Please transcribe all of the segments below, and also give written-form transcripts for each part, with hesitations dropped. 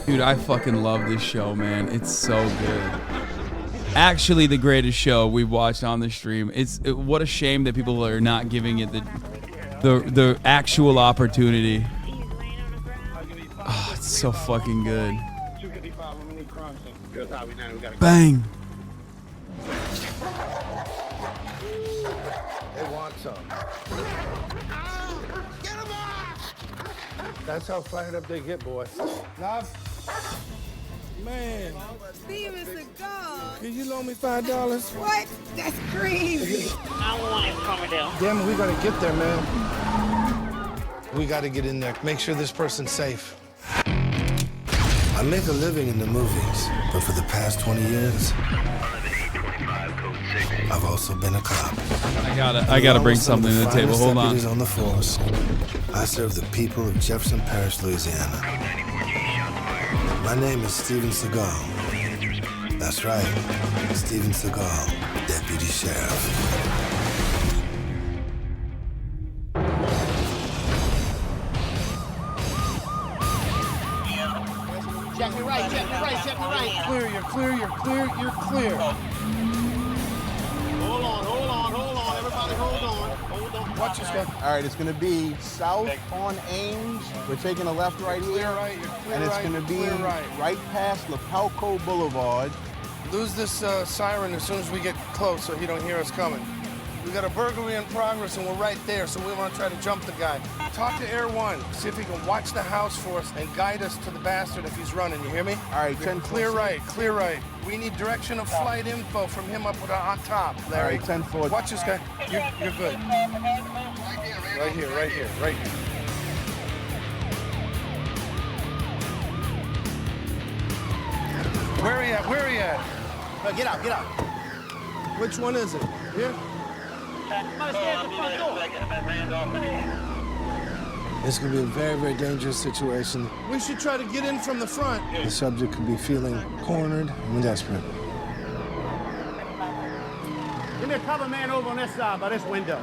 Dude, I fucking love this show, man. It's so good. Actually, the greatest show we've watched on the stream. What a shame that people are not giving it the actual opportunity. Oh, it's so fucking good. Bang. They want some. That's how fired up they get, boy. Love? Man. Steven Seagal. Can you loan me $5? What? That's crazy. I want it from Coverdale. Damn it, we gotta get there, man. We gotta get in there. Make sure this person's safe. I make a living in the movies, but for the past 20 years, I've also been a cop. I gotta bring something to the table. Hold on. On the force. I serve the people of Jefferson Parish, Louisiana. My name is Steven Seagal. That's right, Steven Seagal, Deputy Sheriff. Check me right, check me right, check me right. Clear, you're clear, you're clear, you're clear. Hold on. Everybody hold on. Watch this guy. All right, it's going to be south on Ames. We're taking a left right here. Clear right, you're clear and it's right, going to be clear right. past Lapalco Boulevard. Lose this siren as soon as we get close so he don't hear us coming. We got a burglary in progress and we're right there, so we want to try to jump the guy. Talk to Air 1, see if he can watch the house for us and guide us to the bastard if he's running, you hear me? All right, 10 Clear right, clear right. We need direction of flight info from him up on top, Larry. All right, 10-4. Watch this guy. You're good. Right here. Where are you at? Get out. Which one is it? Here? This could be a very, very dangerous situation. We should try to get in from the front. The subject could be feeling cornered and desperate. Give me a cover man over on this side by this window.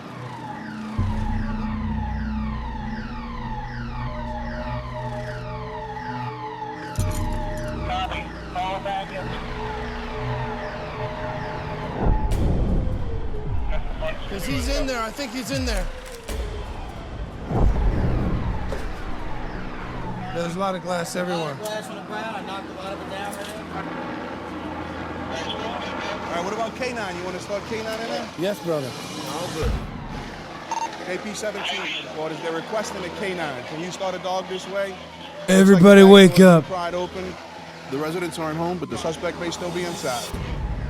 Copy. Fall back in. Because he's in there. I think he's in there. There's a lot of glass everywhere. Glass on the ground. I knocked a lot of it down right All right, what about Canine? You want to start Canine in there? Yes, brother. All good. AP-17, orders. They're requesting a Canine. Can you start a dog this way? Everybody wake up. Pried open. The residents aren't home, but the suspect may still be inside.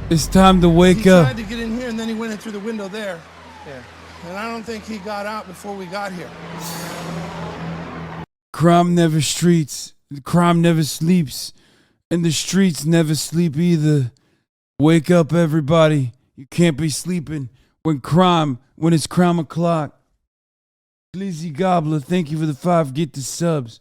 It's time to wake He up. tried to get in here and then he went in through the window there. Yeah. And I don't think he got out before we got here. Crime never streets. Crime never sleeps. And the streets never sleep either. Wake up, everybody. You can't be sleeping when it's crime o'clock. Glizzy Gobbler, thank you for the 5. Get the subs.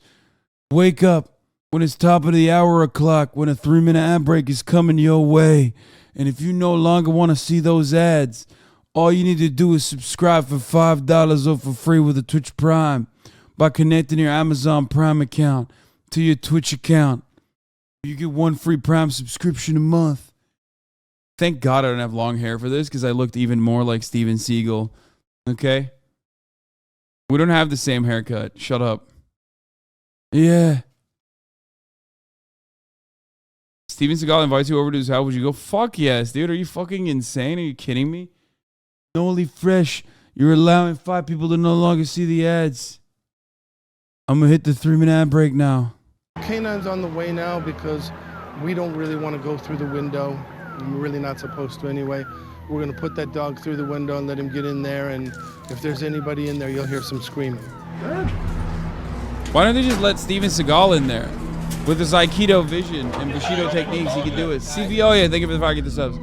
Wake up when it's top of the hour o'clock, when a 3-minute ad break is coming your way. And if you no longer want to see those ads, all you need to do is subscribe for $5 or for free with a Twitch Prime by connecting your Amazon Prime account to your Twitch account. You get 1 free Prime subscription a month. Thank God I don't have long hair for this because I looked even more like Steven Seagal. Okay? We don't have the same haircut. Shut up. Yeah. Steven Seagal invites you over to his house. Would you go? Fuck yes, dude. Are you fucking insane? Are you kidding me? Noli Fresh, you're allowing 5 people to no longer see the ads. I'm going to hit the 3-minute ad break now. Canine's on the way now because we don't really want to go through the window. We're really not supposed to anyway. We're going to put that dog through the window and let him get in there. And if there's anybody in there, you'll hear some screaming. Why don't they just let Steven Seagal in there? With his Aikido vision and Bushido techniques, he can do it. CVO, yeah, thank you for the 5. Get the subs.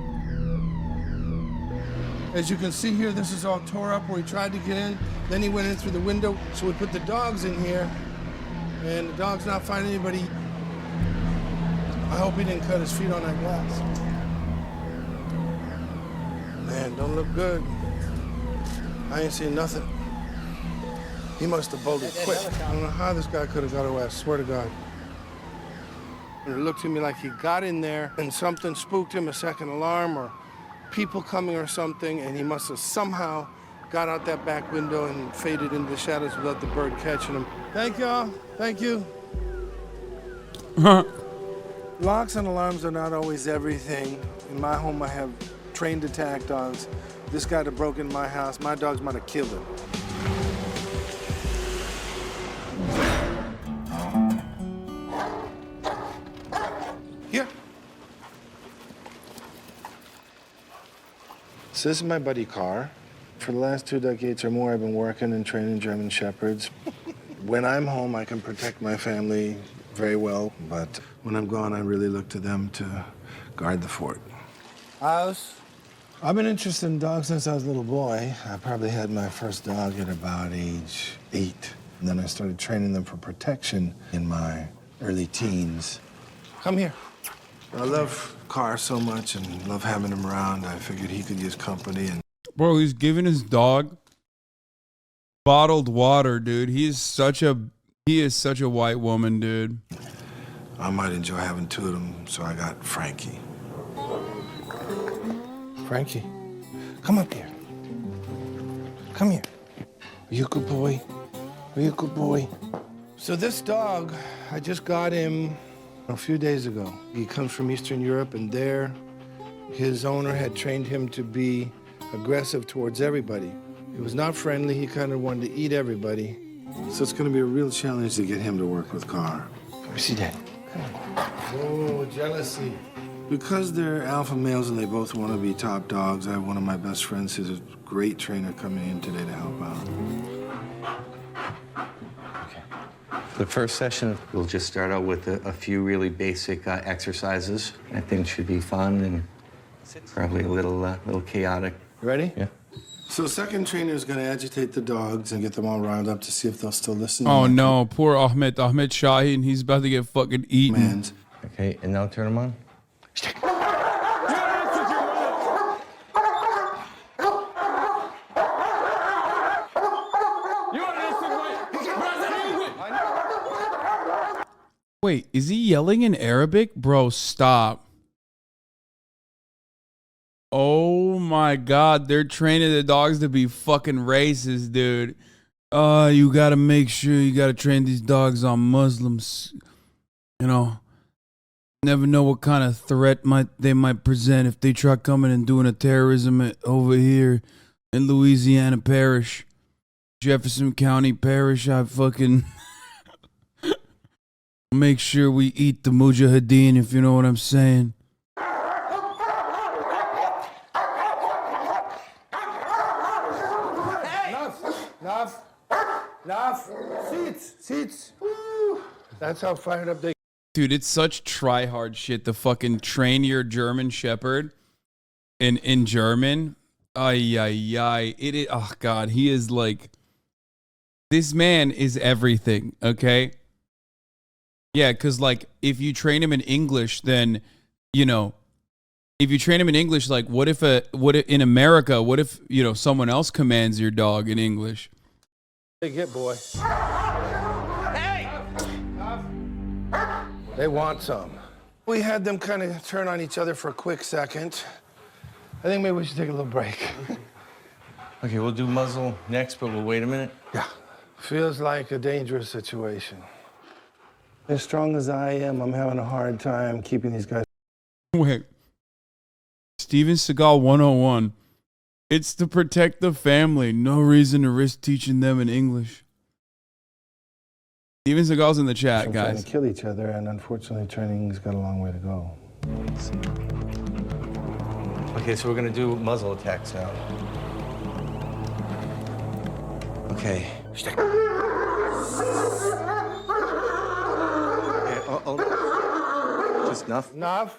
As you can see here, this is all tore up where he tried to get in. Then he went in through the window. So we put the dogs in here. And the dog's not finding anybody. I hope he didn't cut his feet on that glass. Man, don't look good. I ain't seen nothing. He must have bolted quick. I don't know how this guy could have got away, I swear to God. And it looked to me like he got in there and something spooked him, a second alarm or people coming or something, and he must have somehow got out that back window and faded into the shadows without the bird catching him. Thank y'all. Thank you. Locks and alarms are not always everything. In my home, I have trained attack dogs. This guy that broke into my house, my dogs might have killed him. Here. So this is my buddy Carr. For the last 2 decades or more, I've been working and training German Shepherds. When I'm home, I can protect my family very well, but when I'm gone, I really look to them to guard the fort. House. I've been interested in dogs since I was a little boy. I probably had my first dog at about age 8. And then I started training them for protection in my early teens. Come here. I love Carr so much and love having him around. I figured he could use company. And Bro, he's giving his dog bottled water, dude. He is such a white woman, dude. I might enjoy having 2 of them, so I got Frankie. Frankie, come up here. Come here. Are you a good boy? Are you a good boy? So this dog, I just got him a few days ago. He comes from Eastern Europe, and there, his owner had trained him to be aggressive towards everybody. He was not friendly. He kind of wanted to eat everybody. So it's going to be a real challenge to get him to work with Carr. Let me see that. Oh, jealousy. Because they're alpha males and they both want to be top dogs, I have one of my best friends who's a great trainer coming in today to help out. Okay. The first session, we'll just start out with a few really basic exercises. I think should be fun and probably a little chaotic. You ready? Yeah. So second trainer is going to agitate the dogs and get them all riled up to see if they'll still listen. Oh no, poor Ahmed Shaheen. He's about to get fucking eaten. Commands. Okay, and now turn them on. Wait, is he yelling in Arabic? Bro, stop. Oh my God, they're training the dogs to be fucking racist, dude. You gotta make sure you gotta train these dogs on Muslims. You know, never know what kind of threat they might present if they try coming and doing a terrorism over here in Louisiana Parish, Jefferson County Parish. I fucking make sure we eat the mujahideen, if you know what I'm saying. Enough. Seats. Woo. That's how fired up they. Dude, it's such try-hard shit to fucking train your German Shepherd in German. Ay. Oh, God. He is like... This man is everything, okay? Yeah, because, like, if you train him in English, then, you know... If you train him in English, like, what if in America, what if, you know, someone else commands your dog in English? They get, boy. Hey! They want some. We had them kind of turn on each other for a quick second. I think maybe we should take a little break. Okay, we'll do muzzle next, but we'll wait a minute. Yeah. Feels like a dangerous situation. As strong as I am, I'm having a hard time keeping these guys. Wait. Steven Seagal 101. It's to protect the family. No reason to risk teaching them in English. Steven Seagal's in the chat, guys. Trying to kill each other, and unfortunately, training's got a long way to go. Okay, so we're gonna do muzzle attacks now. Okay. Okay, just enough. Enough.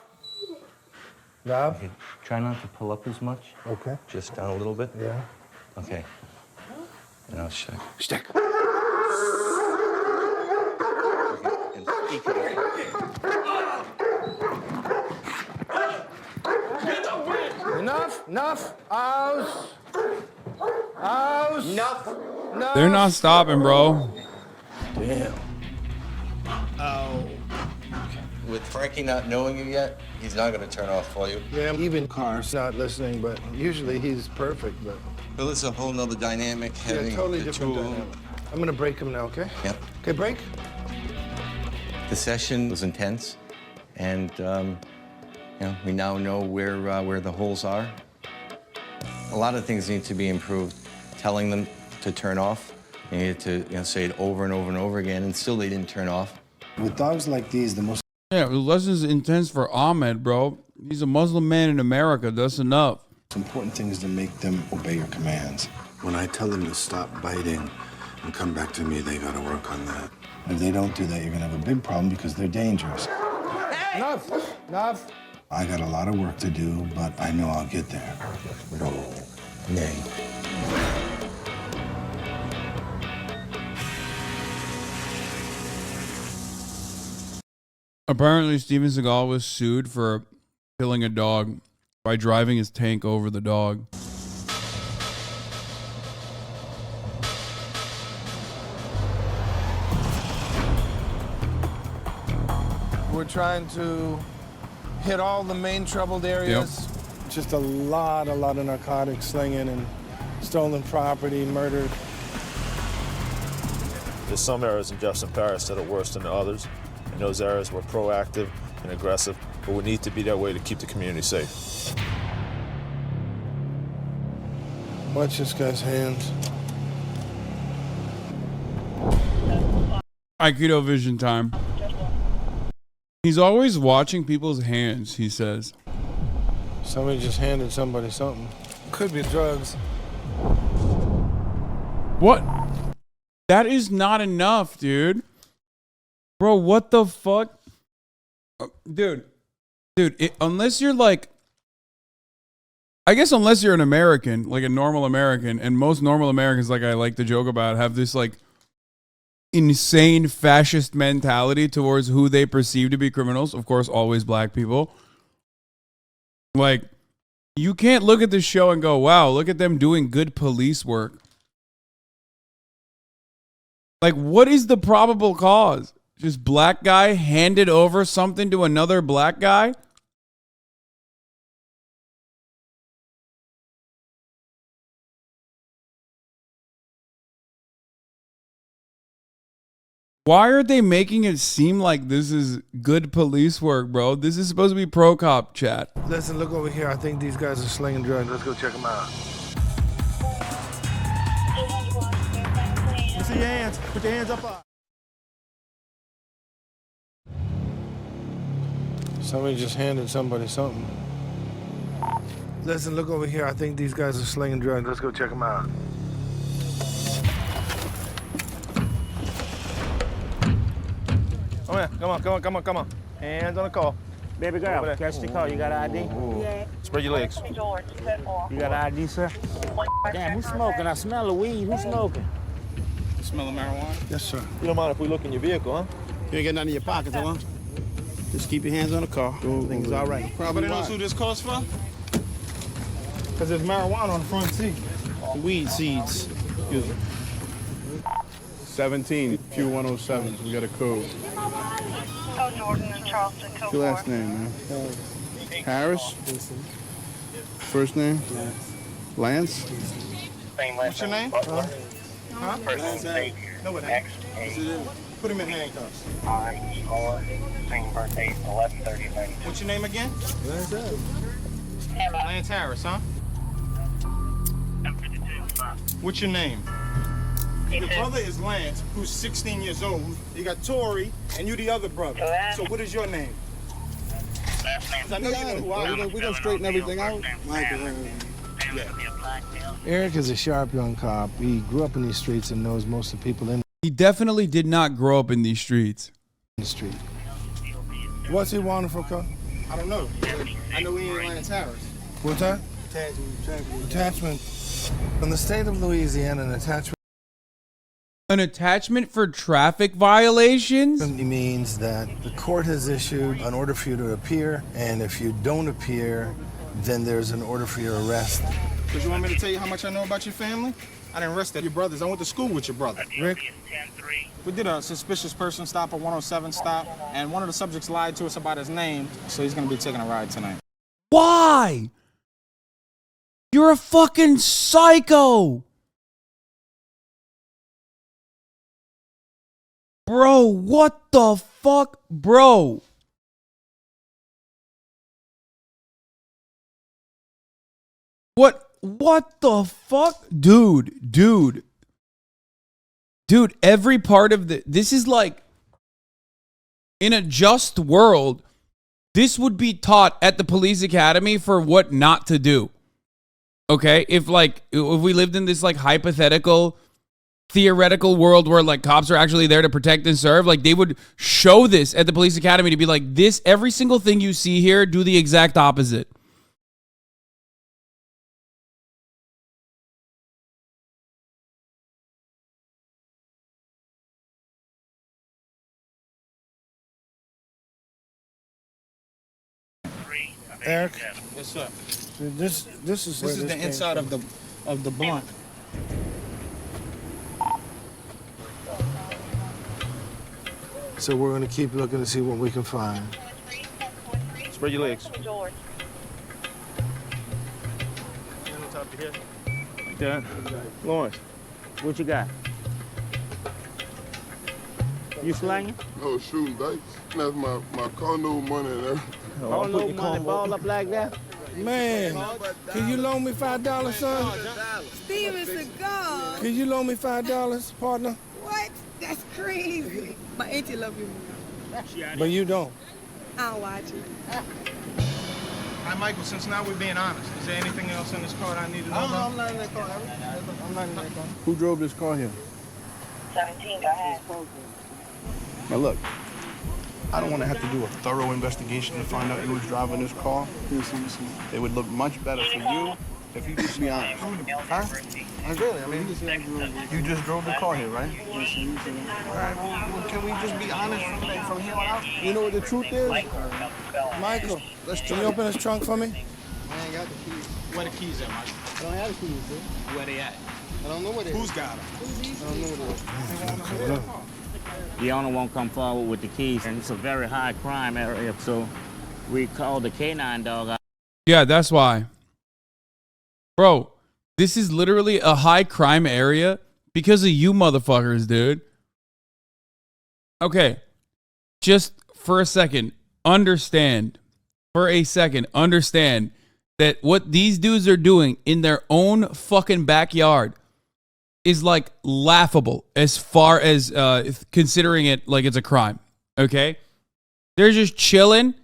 Okay, try not to pull up as much. Okay. Just down a little bit. Yeah. Okay. Now stick. Okay, And speak it. Enough. Aus. Enough. They're not stopping, bro. Damn. With Frankie not knowing you yet, he's not going to turn off for you. Yeah, even Car's not listening, but usually he's perfect, but... Well, it's a whole nother dynamic having totally the different two of them. dynamic. I'm gonna break him now, okay? Yep. Okay, break. The session was intense, and we now know where the holes are. A lot of things need to be improved. Telling them to turn off, you need to say it over and over and over again, and still they didn't turn off. With dogs like these, the most... Yeah, the lesson's intense for Ahmed, bro. He's a Muslim man in America. That's enough. important thing is to make them obey your commands. When I tell them to stop biting and come back to me, they gotta work on that. And if they don't do that, you're gonna have a big problem because they're dangerous. Hey! Enough. I got a lot of work to do, but I know I'll get there. No. Nay. Apparently, Steven Seagal was sued for killing a dog by driving his tank over the dog. We're trying to hit all the main troubled areas. Yep. Just a lot of narcotics slinging and stolen property, murdered. There's some areas in Jefferson Parish that are worse than others. In those areas, we're proactive and aggressive, but we need to be that way to keep the community safe. Watch this guy's hands. Aikido vision time. He's always watching people's hands, he says. Somebody just handed somebody something. Could be drugs. What? That is not enough, dude. Bro, what the fuck? Dude, unless you're like, I guess unless you're an American, like a normal American, and most normal Americans, like I like to joke about, have this like insane fascist mentality towards who they perceive to be criminals. Of course, always black people. Like, you can't look at this show and go, wow, look at them doing good police work. Like, what is the probable cause? Just black guy handed over something to another black guy? Why are they making it seem like this is good police work, bro? This is supposed to be pro-cop chat. Listen, look over here. I think these guys are slinging drugs. Let's go check them out. Let's see your hands. Put your hands up high. Somebody just handed somebody something. Listen, look over here. I think these guys are slinging drugs. Let's go check them out. Come on. Hands on the car. Baby girl, catch the car. You got an ID? Yeah. Spread your legs. You got an ID, sir? Damn, who's smoking? I smell the weed. Who's smoking? You smell of marijuana? Yes, sir. You don't mind if we look in your vehicle, huh? You ain't got nothing in your pockets, huh? Just keep your hands on the car. Everything's all right. Probably Anybody knows why. who this car's for? Because there's marijuana on the front seat. Weed seeds. Excuse me. 17, Q107. We got a code. Jordan and Charleston. What's your last name, man? Harris? First name? Lance? What's your name? Huh? No, it ain't. Put him in handcuffs. Same birthday, 11/30. What's your name again? Lance Harris, huh? What's your name? Your brother is Lance, who's 16 years old. You got Tori, and you the other brother. So what is your name? 'Cause I know you know who I am. We gonna straighten everything out. Eric is a sharp young cop. He grew up in these streets and knows most of the people in He definitely did not grow up in these streets. the street. What's he wanted for, cop? I don't know. I know he ain't Lance Harris. What's that? Attachment. In the state of Louisiana, an attachment An attachment for traffic violations? means that the court has issued an order for you to appear, and if you don't appear, then there's an order for your arrest. Because you want me to tell you how much I know about your family? I didn't arrest your brothers. I went to school with your brother. Rick? We did a suspicious person stop, a 107 stop, and one of the subjects lied to us about his name, so he's gonna be taking a ride tonight. Why? You're a fucking psycho. Bro, what the fuck? Bro. What the fuck? Dude, every part of this is like, in a just world, this would be taught at the police academy for what not to do. Okay? If we lived in this like hypothetical, theoretical world where like cops are actually there to protect and serve, like they would show this at the police academy to be like, this, every single thing you see here, do the exact opposite. Eric? Yes, sir. This is the inside of the blunt. So we're gonna keep looking to see what we can find. Spread your legs. Yeah. Lawrence, what you got? You slanging? No, shooting dice. That's my condo money and everything. Oh, no money, ball up like that? Man, can you loan me $5, son? Steven Seagal. Can you loan me $5, partner? What? That's crazy. My auntie love you. But you don't. I'll watch it. Hi, Michael, since now we're being honest, is there anything else in this car I need to know about? I'm not in that car. I'm not in that car. Who drove this car here? 17, go ahead. Now look, I don't want to have to do a thorough investigation to find out who was driving this car. It would look much better for you if you just be honest. Huh? Really? I mean, you just drove the car here, right? All right, well, can we just be honest from here on out? You know what the truth is? Michael, can you open this trunk for me? I ain't got the keys. Where the keys at, Michael? I don't have the keys, dude. Where they at? I don't know where they Who's got them? I don't know where they are. The owner won't come forward with the keys, and it's a very high crime area, so we called the canine dog out. Yeah, that's why. Bro, this is literally a high crime area because of you motherfuckers, dude. Okay, just for a second, understand that what these dudes are doing in their own fucking backyard is like laughable as far as considering it like it's a crime. Okay? They're just chilling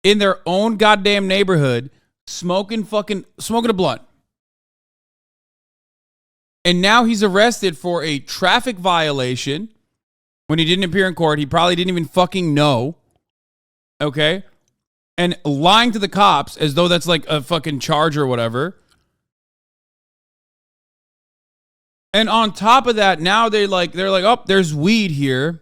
in their own goddamn neighborhood, smoking a blunt. And now he's arrested for a traffic violation when he didn't appear in court. He probably didn't even fucking know. Okay? And lying to the cops as though that's like a fucking charge or whatever. And on top of that, now they're like, oh, there's weed here.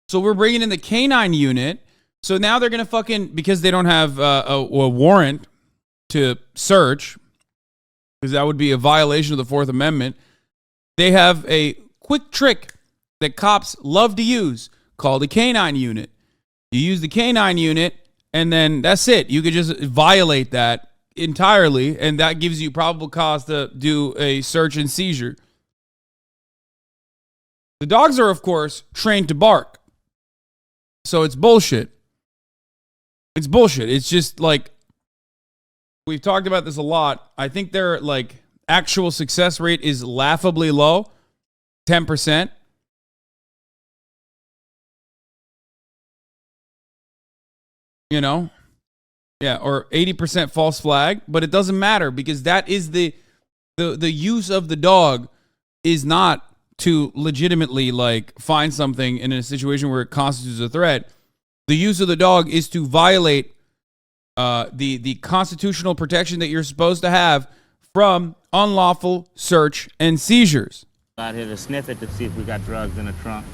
So we're bringing in the canine unit. So now they're going to fucking, because they don't have a warrant to search, because that would be a violation of the Fourth Amendment, they have a quick trick that cops love to use called a canine unit. You use the canine unit, and then that's it. You could just violate that entirely, and that gives you probable cause to do a search and seizure. The dogs are, of course, trained to bark. So it's bullshit. It's bullshit. It's just like, we've talked about this a lot. I think their like actual success rate is laughably low, 10%. You know? Yeah, or 80% false flag, but it doesn't matter because that is the use of the dog is not to legitimately like find something in a situation where it constitutes a threat. The use of the dog is to violate the constitutional protection that you're supposed to have from unlawful search and seizures. Out here to sniff it to see if we got drugs in the trunk.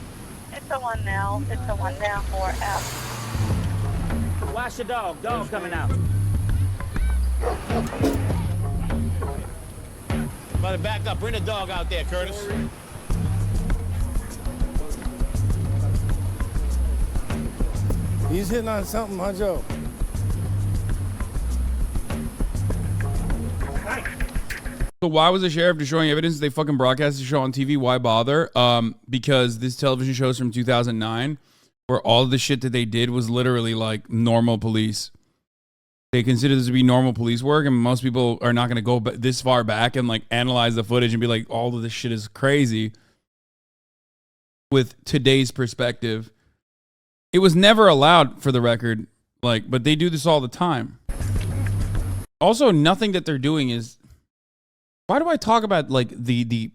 It's a 1 now. It's a 1 now for F. Watch the dog. Dog coming out. About to back up. Bring the dog out there, Curtis. He's hitting on something, huh, Joe? So why was the sheriff destroying evidence? They fucking broadcast the show on TV. Why bother? Because this television show is from 2009, where all of the shit that they did was literally like normal police. They consider this to be normal police work, and most people are not going to go this far back and like analyze the footage and be like, all of this shit is crazy. With today's perspective, it was never allowed, for the record. Like, but they do this all the time. Also, nothing that they're doing is. Why do I talk about like the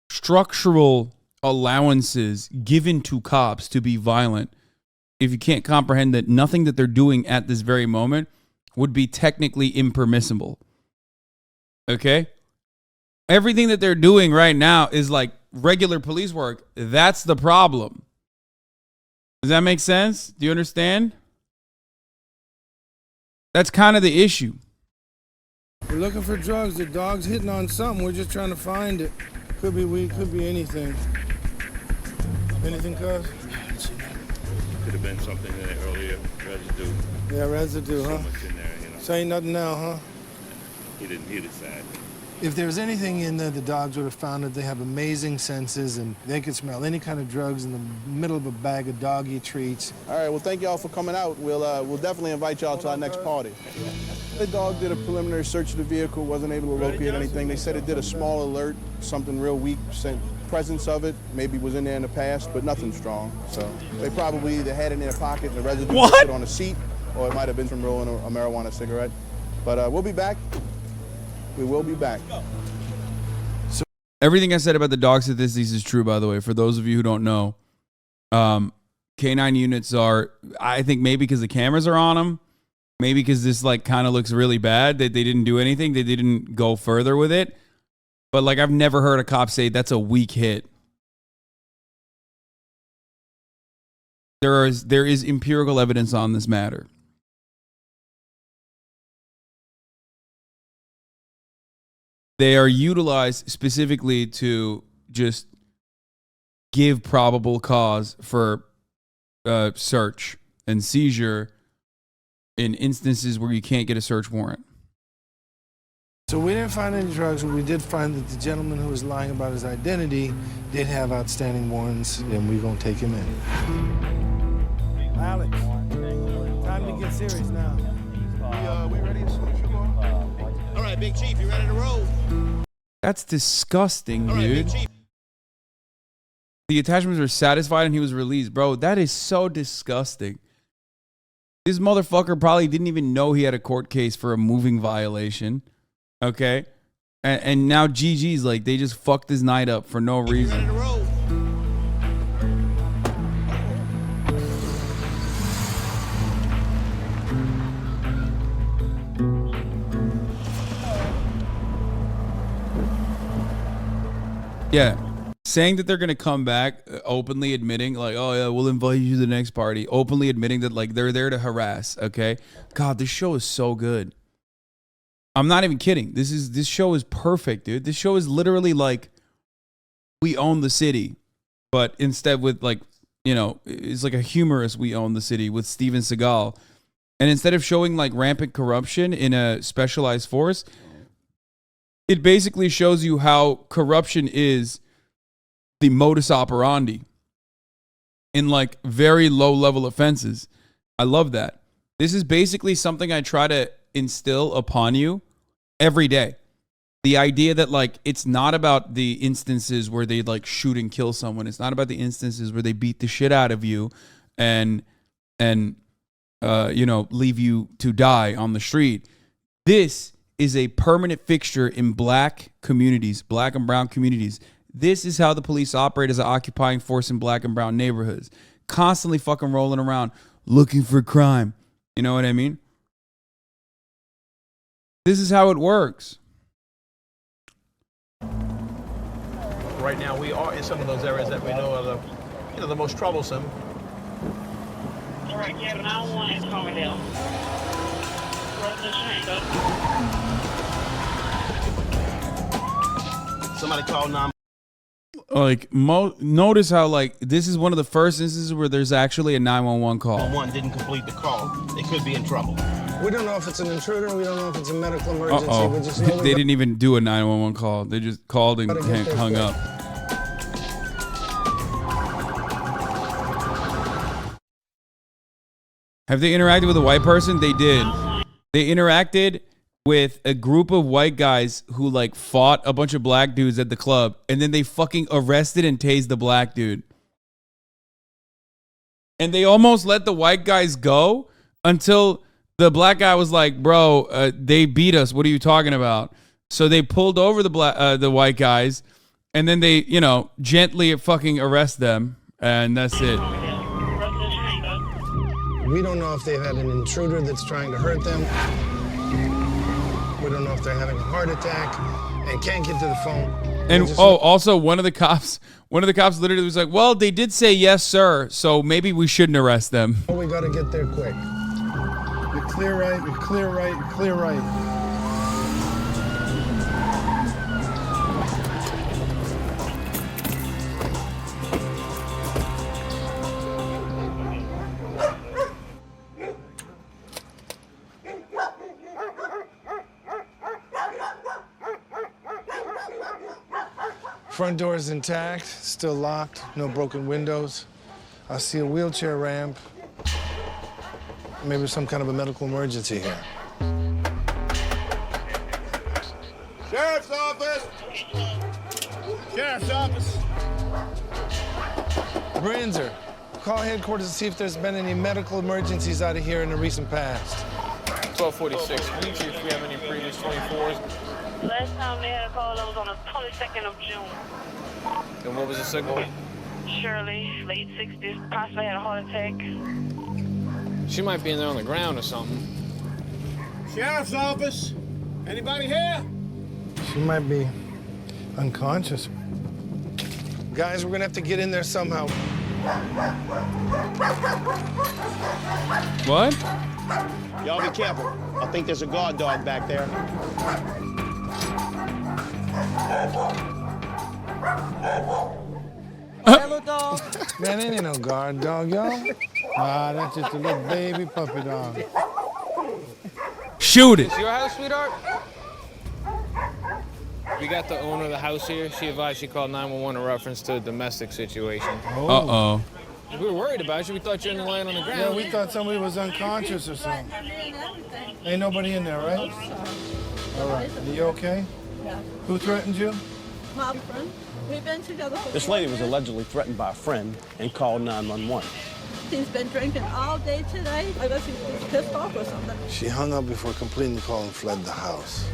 structural allowances given to cops to be violent if you can't comprehend that nothing that they're doing at this very moment would be technically impermissible? Okay? Everything that they're doing right now is like regular police work. That's the problem. Does that make sense? Do you understand? That's kind of the issue. We're looking for drugs. The dog's hitting on something. We're just trying to find it. Could be weed, could be anything. Anything, cuz? Could have been something in it earlier. Residue. Yeah, residue, huh? So much in there, you know. So ain't nothing now, huh? He didn't hit it sad. If there was anything in there, the dogs would have found it. They have amazing senses, and they could smell any kind of drugs in the middle of a bag of doggy treats. All right, well, thank y'all for coming out. We'll definitely invite y'all to our next party. The dog did a preliminary search of the vehicle, wasn't able to locate anything. They said it did a small alert, something real weak, presence of it, maybe was in there in the past, but nothing strong. So they probably either had it in their pocket and the residue was put on a seat, or it might have been from rolling a marijuana cigarette. But we'll be back. We will be back. So everything I said about the dog statistics is true, by the way. For those of you who don't know, canine units are, I think maybe because the cameras are on them, maybe because this like kind of looks really bad that they didn't do anything. They didn't go further with it. But like I've never heard a cop say that's a weak hit. There is empirical evidence on this matter. They are utilized specifically to just give probable cause for search and seizure in instances where you can't get a search warrant. So we didn't find any drugs, but we did find that the gentleman who was lying about his identity did have outstanding warrants, and we're going to take him in. Alex, time to get serious now. We ready as soon as you are? All right, Big Chief, you ready to roll? That's disgusting, dude. All right, Big Chief. The attachments were satisfied and he was released. Bro, that is so disgusting. This motherfucker probably didn't even know he had a court case for a moving violation. Okay? And now GG's like, they just fucked his night up for no reason. Ready to roll? Yeah. Saying that they're going to come back, openly admitting like, oh yeah, we'll invite you to the next party. Openly admitting that like they're there to harass, okay? God, this show is so good. I'm not even kidding. This show is perfect, dude. This show is literally like We Own the City, but instead with like, you know, it's like a humorous We Own the City with Steven Seagal. And instead of showing like rampant corruption in a specialized force, it basically shows you how corruption is the modus operandi in like very low level offenses. I love that. This is basically something I try to instill upon you every day. The idea that like it's not about the instances where they like shoot and kill someone. It's not about the instances where they beat the shit out of you and you know, leave you to die on the street. This is a permanent fixture in black communities, black and brown communities. This is how the police operate as an occupying force in black and brown neighborhoods. Constantly fucking rolling around looking for crime. You know what I mean? This is how it works. Right now we are in some of those areas that we know are the, you know, the most troublesome. All right, yeah, 911 is coming down. Somebody call 911. Like, notice how, like, this is one of the first instances where there's actually a 911 call. 911 didn't complete the call. They could be in trouble. We don't know if it's an intruder. We don't know if it's a medical emergency. Uh-oh. We just know They didn't even do a 911 call. They just called and hung up. Have they interacted with a white person? They did. They interacted with a group of white guys who like fought a bunch of black dudes at the club, and then they fucking arrested and tased the black dude. And they almost let the white guys go until the black guy was like, bro, they beat us. What are you talking about? So they pulled over the white guys, and then they, you know, gently fucking arrest them, and that's it. We don't know if they've had an intruder that's trying to hurt them. We don't know if they're having a heart attack and can't get to the phone. And also one of the cops literally was like, well, they did say yes, sir, so maybe we shouldn't arrest them. We got to get there quick. You're clear right, you're clear right, you're clear right. Front door is intact, still locked, no broken windows. I see a wheelchair ramp. Maybe some kind of a medical emergency here. Sheriff's office! Sheriff's office! Brinzer, call headquarters to see if there's been any medical emergencies out of here in the recent past. 1246. Can you see if we have any previous 24s? Last time they had a call, that was on the 22nd of June. And what was the signal? Shirley, late 60s, possibly had a heart attack. She might be in there on the ground or something. Sheriff's office! Anybody here? She might be unconscious. Guys, we're gonna have to get in there somehow. What? Y'all be careful. I think there's a guard dog back there. Hello, dog. Man, ain't no guard dog, y'all. Nah, that's just a little baby puppy dog. Shoot it. Is your house, sweetheart? We got the owner of the house here. She advised she called 911 in reference to a domestic situation. Uh-oh. We were worried about you. We thought you were laying on the ground. Yeah, we thought somebody was unconscious or something. Ain't nobody in there, right? All right. Are you okay? Yeah. Who threatened you? My friend. We've been together for This lady was allegedly threatened by a friend and called 911. She's been drinking all day today. I guess she's pissed off or something. She hung up before completing the call and fled the house.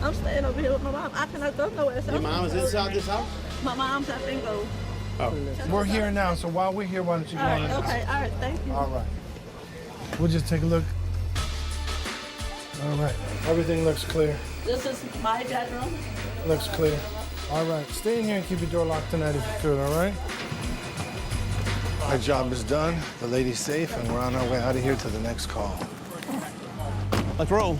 I'm staying over here with my mom. I cannot go nowhere. Your mom is inside this house? My mom's at Bingo. Oh. We're here now, so while we're here, why don't you go All in right, the house? okay, all right, thank you. All right. We'll just take a look. All right. Everything looks clear. This is my bedroom. Looks clear. All right. Stay in here and keep your door locked tonight if you could, all right? Our job is done. The lady's safe, and we're on our way out of here to the next call. Let's roll.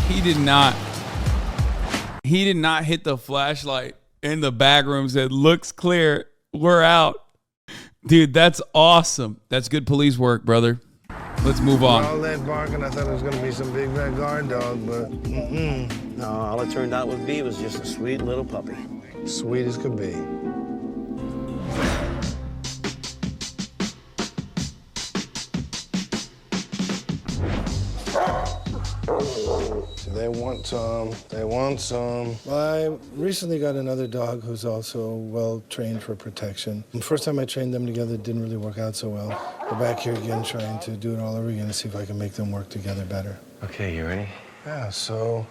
He did not hit the flashlight in the back room, said, looks clear, we're out. Dude, that's awesome. That's good police work, brother. Let's move on. All that barking, I thought it was going to be some big red guard dog, but No, all it turned out would be was just a sweet little puppy. Sweet as could be. They want some. They want some. I recently got another dog who's also well trained for protection. The first time I trained them together, it didn't really work out so well. We're back here again trying to do it all over again to see if I can make them work together better. Okay, you ready? Yeah, so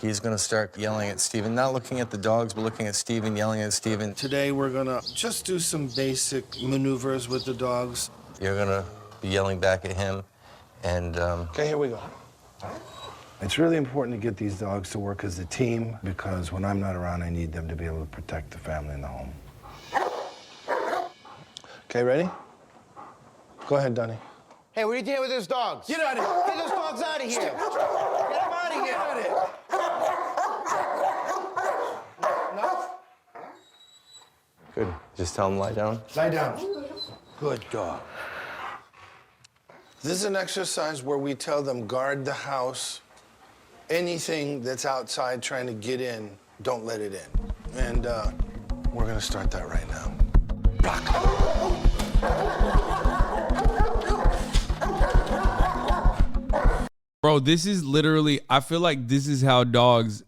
He's gonna start yelling at Steven, not looking at the dogs, but looking at Steven, yelling at Steven. today we're gonna just do some basic maneuvers with the dogs. You're gonna be yelling back at him, and Okay, here we go. It's really important to get these dogs to work as a team because when I'm not around, I need them to be able to protect the family and the home. Okay, ready? Go ahead, Donnie. Hey, what are you doing with those dogs? Get out of here. Get those dogs out of here. Get them out of here. Just tell him lie down? Lie down. Good dog. This is an exercise where we tell them guard the house. Anything that's outside trying to get in, don't let it in. And we're gonna start that right now. Bro, this is literally, I feel like this is how dogs,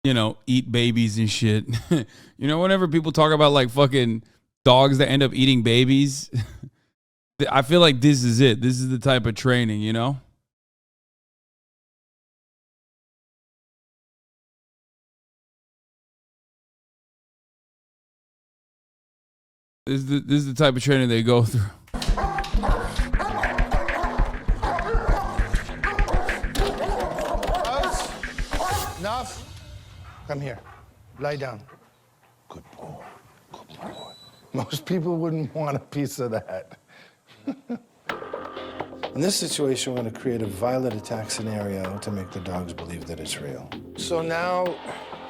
you know, eat babies and shit. You know, whenever people talk about like fucking dogs that end up eating babies, I feel like this is it. This is the type of training, you know? This is the type of training they go through. Enough. Come here. Lie down. Good boy. Good boy. Most people wouldn't want a piece of that. In this situation, we're going to create a violent attack scenario to make the dogs believe that it's real. So now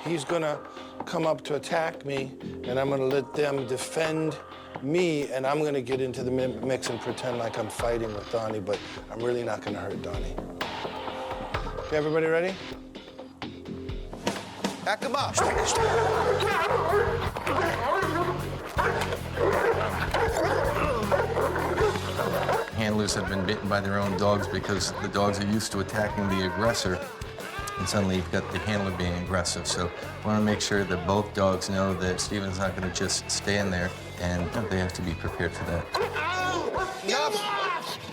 he's going to come up to attack me, and I'm going to let them defend me, and I'm going to get into the mix and pretend like I'm fighting with Donnie, but I'm really not going to hurt Donnie. Okay, everybody ready? Back him up. Handlers have been bitten by their own dogs because the dogs are used to attacking the aggressor, and suddenly you've got the handler being aggressive. So I want to make sure that both dogs know that Steven's not going to just stand there, and they have to be prepared for that.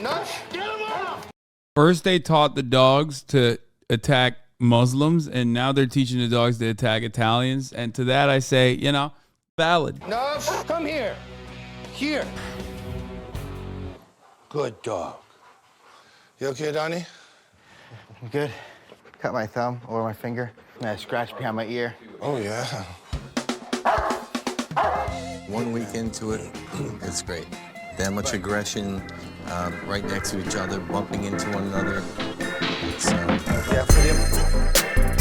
Enough. First, they taught the dogs to attack Muslims, and now they're teaching the dogs to attack Italians. And to that, I say, you know, valid. Enough. Come here. Here. Good dog. You okay, Donnie? I'm good. Cut my thumb over my finger, and I scratched behind my ear. Oh, yeah. 1 week into it, it's great. That much aggression, right next to each other, bumping into one another. It's, yeah, for him.